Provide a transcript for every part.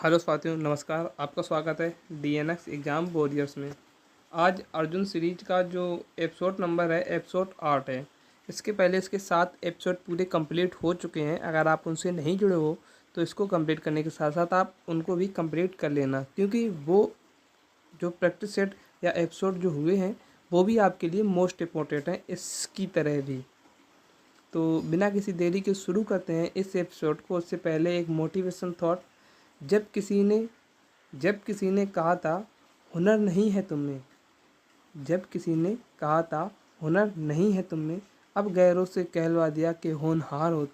Hello साथियों, नमस्कार। आपका स्वागत है डीएनएक्स एग्ज़ाम वॉरियर्स में। आज अर्जुन सीरीज का जो एपिसोड नंबर है एपिसोड 8 है। इसके पहले इसके 7 एपिसोड पूरे कंप्लीट हो चुके हैं। अगर आप उनसे नहीं जुड़े हो तो इसको कंप्लीट करने के साथ साथ आप उनको भी कंप्लीट कर लेना, क्योंकि वो जो प्रैक्टिस सेट या एपिसोड जो हुए हैं वो भी आपके लिए मोस्ट इम्पोर्टेंट हैं इसकी तरह भी। तो बिना किसी देरी के शुरू करते हैं इस एपिसोड को। उससे पहले एक मोटिवेशन थॉट। जब किसी ने कहा था हुनर नहीं है तुम में, जब किसी ने कहा था हुनर नहीं है तुम में, अब गैरों से कहलवा दिया कि होनहार हो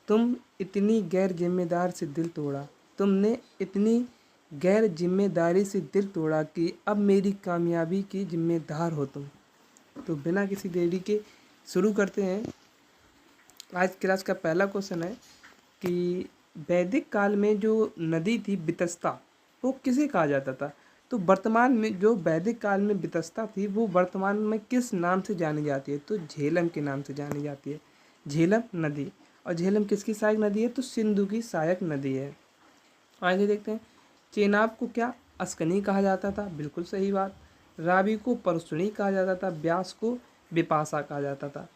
तुम इतनी गैर जिम्मेदार से दिल तोड़ा, तुमने इतनी गैर जिम्मेदारी से दिल तोड़ा कि अब मेरी कामयाबी की जिम्मेदार हो तुम। तो बिना किसी देरी के शुरू करते हैं। आज क्लास का पहला क्वेश्चन है कि वैदिक काल में जो नदी थी बितस्ता, वो किसे कहा जाता था? तो वर्तमान में जो वैदिक काल में बितस्ता थी वो वर्तमान में किस नाम से जानी जाती है? तो झेलम के नाम से जानी जाती है, झेलम नदी। और झेलम किसकी सहायक नदी है? तो सिंधु की सहायक नदी है। आगे देखते हैं। चेनाब को क्या अस्कनी कहा जाता था? बिल्कुल सही बात। रावी को परसुणी कहा जाता था, व्यास को बिपाशा कहा जाता था।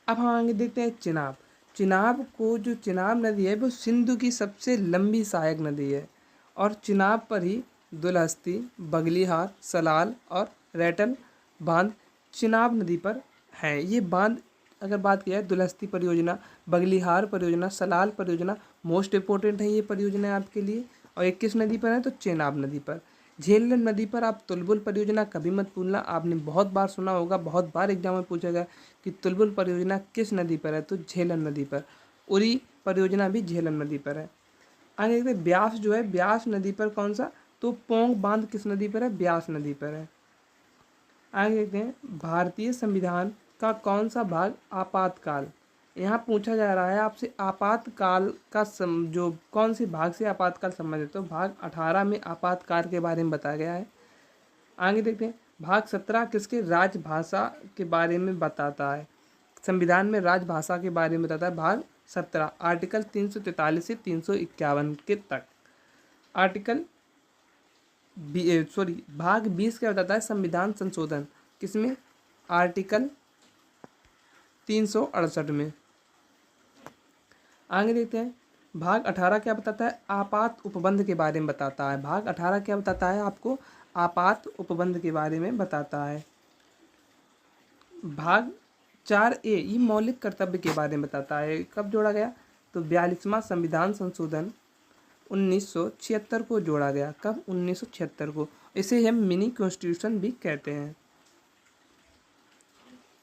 अब हम आगे देखते हैं चिनाब। चिनाब को जो चिनाब नदी है वो सिंधु की सबसे लंबी सहायक नदी है, और चिनाब पर ही दुलहस्ती, बगलीहार, सलाल और रैटन बांध चिनाब नदी पर हैं। ये बांध अगर बात की जाए, दुलहस्ती परियोजना, बगलीहार परियोजना, सलाल परियोजना मोस्ट इम्पोर्टेंट है ये परियोजना आपके लिए। और एक किस नदी पर है? तो चेनाब नदी पर। झेलम नदी पर आप तुलबुल परियोजना कभी मत भूलना। आपने बहुत बार सुना होगा, बहुत बार एग्जाम में पूछा गया कि तुलबुल परियोजना किस नदी पर है? तो झेलम नदी पर। उरी परियोजना भी झेलम नदी पर है। आगे देखते हैं ब्यास जो है, ब्यास नदी पर कौन सा? तो पोंग बांध किस नदी पर है? ब्यास नदी पर है। आगे देखते हैं भारतीय संविधान का कौन सा भाग आपातकाल? यहाँ पूछा जा रहा है आपसे आपातकाल का जो कौन से भाग से आपातकाल संबंधित है? तो भाग 18 में आपातकाल के बारे में बताया गया है। आगे देखते हैं भाग 17 किसके राजभाषा के बारे में बताता है? संविधान में राजभाषा के बारे में बताता है भाग 17, आर्टिकल 343 से 351 के तक। आर्टिकल भाग 20 क्या बताता है? संविधान संशोधन किसमें? आर्टिकल 368 में। आगे देखते हैं भाग 18 क्या बताता है? आपात उपबंध के बारे में बताता है। भाग 18 क्या बताता है आपको? आपात उपबंध के बारे में बताता है। भाग 4A ये मौलिक कर्तव्य के बारे में बताता है। कब जोड़ा गया? तो 42वां संविधान संशोधन 1976 को जोड़ा गया। कब? 1976 को। इसे हम मिनी कॉन्स्टिट्यूशन भी कहते हैं।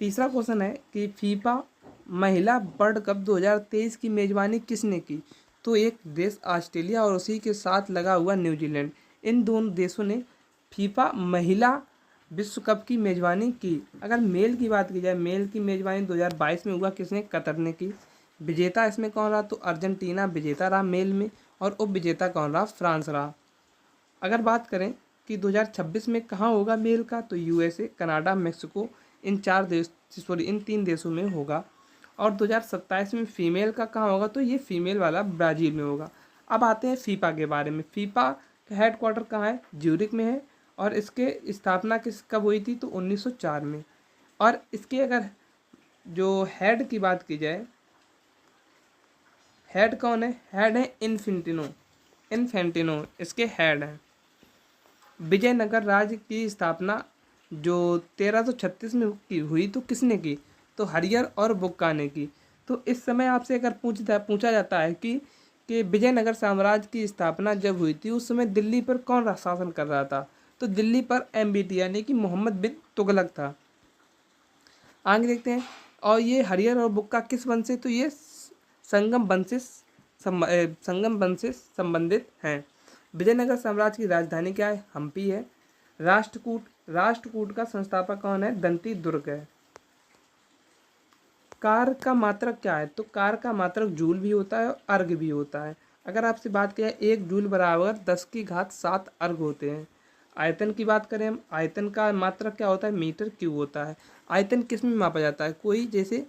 तीसरा क्वेश्चन है कि फीफा महिला वर्ल्ड कप 2023 की मेजबानी किसने की? तो एक देश ऑस्ट्रेलिया और उसी के साथ लगा हुआ न्यूजीलैंड, इन दोनों देशों ने फीफा महिला विश्व कप की मेजबानी की। अगर मेल की बात की जाए, मेल की मेजबानी 2022 में हुआ, किसने? कतर ने की। विजेता इसमें कौन रहा? तो अर्जेंटीना विजेता रहा मेल में, और उप विजेता कौन रहा? फ्रांस रहा। अगर बात करें कि 2026 में कहाँ होगा मेल का, तो यूएसए, कनाडा, मेक्सिको, इन 3 देशों में होगा। और 2027 में फीमेल का कहाँ होगा? तो ये फीमेल वाला ब्राज़ील में होगा। अब आते हैं फीफा के बारे में। फीफा का हेडक्वार्टर कहाँ है? ज्यूरिक में है। और इसके स्थापना कब हुई थी? तो 1904 में। और इसके अगर जो हेड की बात की जाए, हेड कौन है? हेड है इन्फेंटिनो इसके हेड हैं। विजयनगर राज्य की स्थापना जो 1336 में की हुई, तो किसने की? तो हरियर और बुक्का ने की। तो इस समय आपसे अगर पूछा जाता है कि विजयनगर साम्राज्य की स्थापना जब हुई थी उस समय दिल्ली पर कौन शासन कर रहा था? तो दिल्ली पर MBT यानी कि मोहम्मद बिन तुगलक था। आगे देखते हैं। और ये हरियर और बुक्का किस वंश से? तो ये संगम वंश से संबंधित हैं। विजयनगर साम्राज्य की राजधानी क्या है? हम्पी है। राष्ट्रकूट का संस्थापक कौन है? दंती दुर्ग है। कार का मात्रक क्या है? तो कार का मात्रक जूल भी होता है और अर्घ भी होता है। अगर आपसे बात किया 1 जूल बराबर 10⁻7 अर्घ होते हैं। आयतन की बात करें हम, आयतन का मात्रक क्या होता है? मीटर क्यूब होता है। आयतन किस में मापा जाता है? कोई जैसे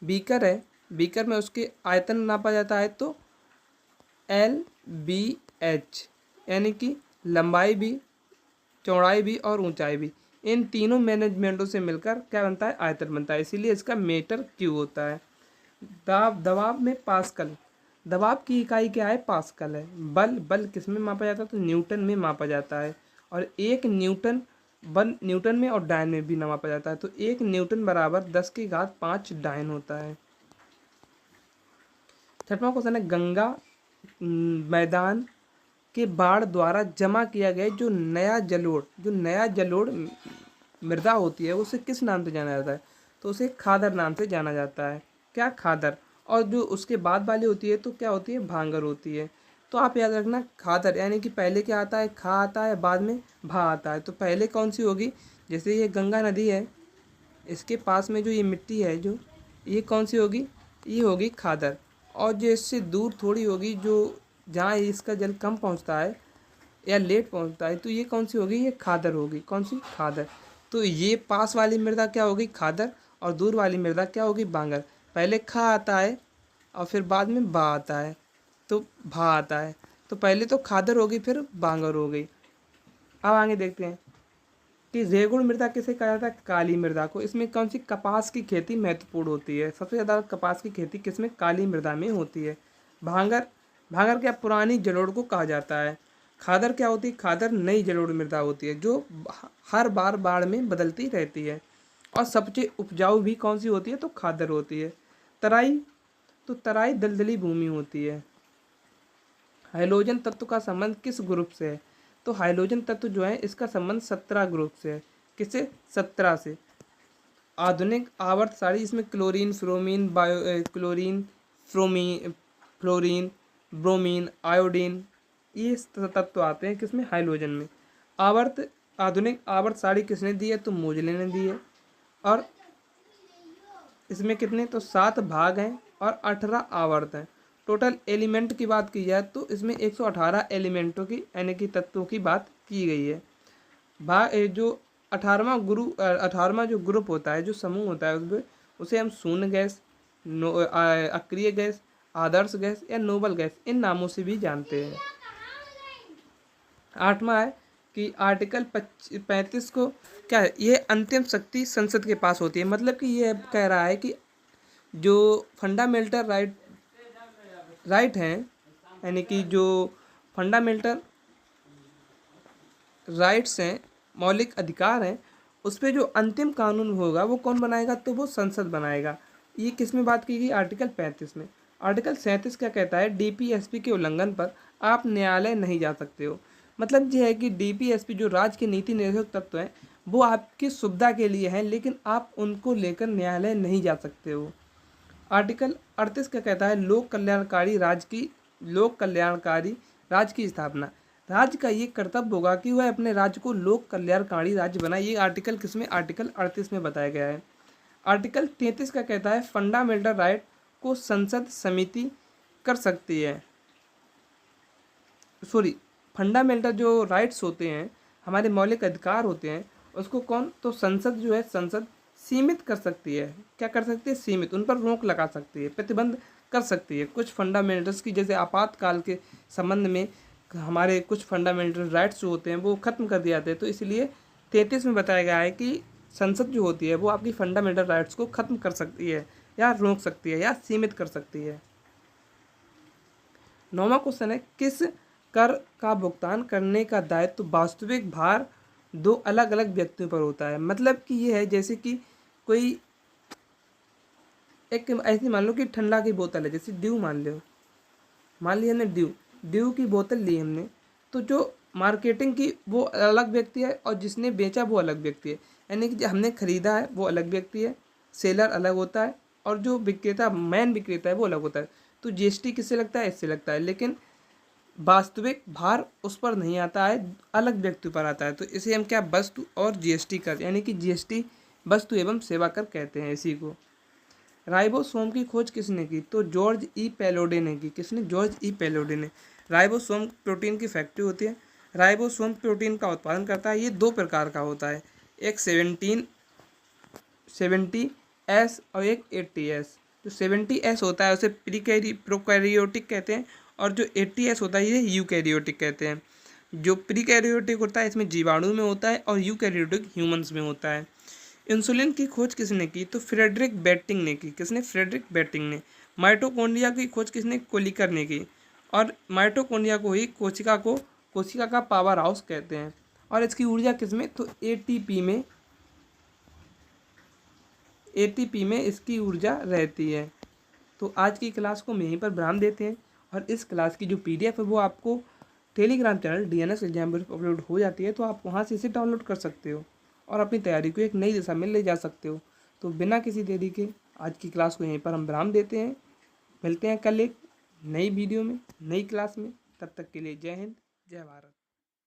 बीकर है, बीकर में उसके आयतन नापा जाता है तो LB एच, यानी कि लंबाई भी, चौड़ाई भी और ऊंचाई भी, इन तीनों मैनेजमेंटों से मिलकर क्या बनता है, आयतन बनता है, इसीलिए इसका मीटर क्यूब होता है। दबाव में पास्कल, दबाव की इकाई क्या है, पास्कल है। बल किस में मापा जाता है, तो न्यूटन में मापा जाता है। और एक न्यूटन, न्यूटन में और डायन में भी ना मापा जाता है, तो 1 न्यूटन बराबर 10⁵ डायन होता है। छठवां क्वेश्चन है, गंगा मैदान के बाढ़ द्वारा जमा किया गया जो नया जलोढ़ मृदा होती है उसे किस नाम से जाना जाता है, तो उसे खादर नाम से जाना जाता है। क्या, खादर। और जो उसके बाद वाली होती है तो क्या होती है, भांगर होती है। तो आप याद रखना, खादर यानी कि पहले क्या आता है, खा आता है, बाद में भा आता है। तो पहले कौन सी होगी, जैसे ये गंगा नदी है, इसके पास में जो ये मिट्टी है, जो ये कौन सी होगी, ये होगी खादर। और जो इससे दूर थोड़ी होगी, जो जहाँ इसका जल कम पहुँचता है या लेट पहुँचता है, तो ये कौन सी होगी, ये खादर होगी। कौन सी, खादर। तो ये पास वाली मृदा क्या होगी, खादर, और दूर वाली मृदा क्या होगी, बांगर। पहले खा आता है और फिर बाद में बा आता है, तो भा आता है। तो पहले तो खादर होगी, फिर बांगर हो गई। अब आगे देखते हैं कि रेगुड़ मृदा किसे कहा जाता है, काली मृदा को। इसमें कौन सी, कपास की खेती महत्वपूर्ण होती है। सबसे ज़्यादा कपास की खेती किसमें, काली मृदा में होती है। भांगर, भांगर क्या, पुरानी जलोढ़ को कहा जाता है। खादर क्या होती है, खादर नई जलोढ़ मृदा होती है जो हर बार बाढ़ में बदलती रहती है। और सबसे उपजाऊ भी कौन सी होती है, तो खादर होती है। तराई, तो तराई दलदली भूमि होती है। हाइड्रोजन तत्व का संबंध किस ग्रुप से है, तो हाइड्रोजन तत्व जो है इसका संबंध 17 ग्रुप से है। किससे, 17 से। आधुनिक आवर्त सारणी, इसमें chlorine, bromine, chlorine, fluorine, bromine, iodine, ये तत्व आते हैं किसमें, हाइड्रोजन में। आधुनिक आवर्त सारणी किसने दी है, तो मोजले ने दी है। और इसमें कितने, तो 7 भाग हैं और 18 आवर्त हैं। टोटल एलिमेंट की बात की जाए तो इसमें 118 एलिमेंटों की, यानी कि तत्वों की बात की गई है। जो 18वां जो ग्रुप होता है, जो समूह होता है, उसमें उसे हम शून्य गैस, अक्रिय गैस, आदर्श गैस या नोबल गैस, इन नामों से भी जानते हैं। 8वां है कि आर्टिकल 35 को क्या है, ये अंतिम शक्ति संसद के पास होती है। मतलब कि ये कह रहा है कि जो फंडामेंटल राइट हैं, यानी कि जो फंडामेंटल राइट्स हैं, मौलिक अधिकार हैं, उस पर जो अंतिम कानून होगा वो कौन बनाएगा, तो वो संसद बनाएगा। ये किस में बात की गई, आर्टिकल 35 में। आर्टिकल 37 क्या कहता है, डीपीएसपी के उल्लंघन पर आप न्यायालय नहीं जा सकते हो। मतलब ये है कि डीपीएसपी जो राज्य के नीति निर्देशक तत्व हैं वो आपकी सुविधा के लिए हैं, लेकिन आप उनको लेकर न्यायालय नहीं जा सकते हो। आर्टिकल 38 क्या कहता है, लोक कल्याणकारी राज्य की स्थापना। राज्य का ये कर्तव्य होगा कि वह अपने राज्य को लोक कल्याणकारी राज्य बनाए। ये आर्टिकल किसमें, आर्टिकल 38 में बताया गया है। आर्टिकल 33 का कहता है, फंडामेंटल राइट को संसद समिति कर सकती है। फंडामेंटल जो राइट्स होते हैं, हमारे मौलिक अधिकार होते हैं, उसको कौन, तो संसद जो है, संसद सीमित कर सकती है। क्या कर सकती है, सीमित, उन पर रोक लगा सकती है, प्रतिबंध कर सकती है। कुछ फंडामेंटल्स की, जैसे आपातकाल के संबंध में हमारे कुछ फंडामेंटल राइट्स जो होते हैं वो ख़त्म कर दिए जाते हैं। तो इसलिए 33 में बताया गया है कि संसद जो होती है वो आपकी फंडामेंटल राइट्स को ख़त्म कर सकती है, या रोक सकती है, या सीमित कर सकती है। 9वां क्वेश्चन है, किस कर का भुगतान करने का दायित्व वास्तविक भार 2 अलग अलग व्यक्तियों पर होता है। मतलब कि ये है, जैसे कि कोई एक ऐसी मान लो कि ठंडा की बोतल है, जैसे ड्यू मान लिया हमने, ड्यू की बोतल ली हमने, तो जो मार्केटिंग की वो अलग व्यक्ति है और जिसने बेचा वो अलग व्यक्ति है। यानी कि जो हमने खरीदा है वो अलग व्यक्ति है, सेलर अलग होता है, और जो विक्रेता, मेन विक्रेता है, वो अलग होता है। तो जीएसटी किससे लगता है, इससे लगता है, लेकिन वास्तविक भार उस पर नहीं आता है, अलग व्यक्ति पर आता है। तो इसे हम क्या, वस्तु और जीएसटी कर, यानी कि जीएसटी वस्तु एवं सेवा कर कहते हैं इसी को। राइबोसोम की खोज किसने की, तो जॉर्ज ई पेलोडे ने की। किसने, जॉर्ज ई पेलोडे ने। राइबोसोम प्रोटीन की फैक्ट्री होती है। राइबोसोम प्रोटीन का उत्पादन करता है। ये 2 प्रकार का होता है, एक 70S और एक 80S। जो 70S होता है उसे प्रोकैरियोटिक कहते हैं, और जो ATS होता है ये यूकैरियोटिक कहते हैं। जो प्रीकैरियोटिक होता है इसमें जीवाणु में होता है और यूकैरियोटिक ह्यूमंस में होता है। इंसुलिन की खोज किसने की? तो फ्रेडरिक बेटिंग ने की। किसने? फ्रेडरिक बेटिंग ने। माइटोकॉन्ड्रिया की खोज किसने? कोलिकर ने की। और माइटोकॉन्ड्रिया को ही कोशिका का पावर हाउस कहते हैं। और इसकी ऊर्जा किसमें? तो एटीपी में इसकी ऊर्जा रहती है। तो आज की क्लास को हम यहीं पर विराम देते हैं और इस क्लास की जो PDF है वो आपको टेलीग्राम चैनल DNS एग्जाम पर अपलोड हो जाती है, तो आप वहाँ से इसे डाउनलोड कर सकते हो और अपनी तैयारी को एक नई दिशा में ले जा सकते हो। तो बिना किसी देरी के आज की क्लास को यहीं पर हम विराम देते हैं। मिलते हैं कल एक नई वीडियो में, नई क्लास में। तब तक के लिए जय हिंद, जय भारत।